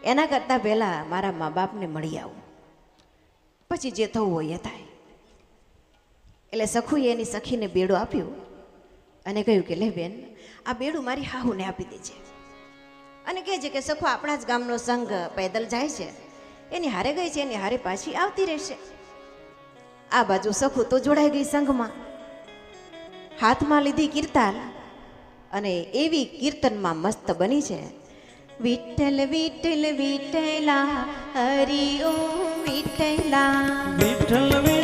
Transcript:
એના કરતાં પહેલાં મારા મા બાપને મળી આવું, પછી જે થવું હોય એ થાય. એટલે સખુએ એની સખીને બેડું આપ્યું અને કહ્યું કે લે બેન, આ બેડું મારી હાહુને આપી દેજે. અને કહે છે કે સખુ આપણા જ ગામનો સંઘ પેદલ જાય છે, એની હારે ગઈ છે, એની હારે પાછી આવતી રહેશે. આ બાજુ સખુ તો જોડાઈ ગઈ સંઘમાં, હાથમાં લીધી કીર્તાલ અને એવી કીર્તનમાં મસ્ત બની છે. વિઠ્ઠલ વિઠ્ઠલ વિઠ્ઠલા હરિ ઓમ વિઠ્ઠલા, વિઠ્ઠલ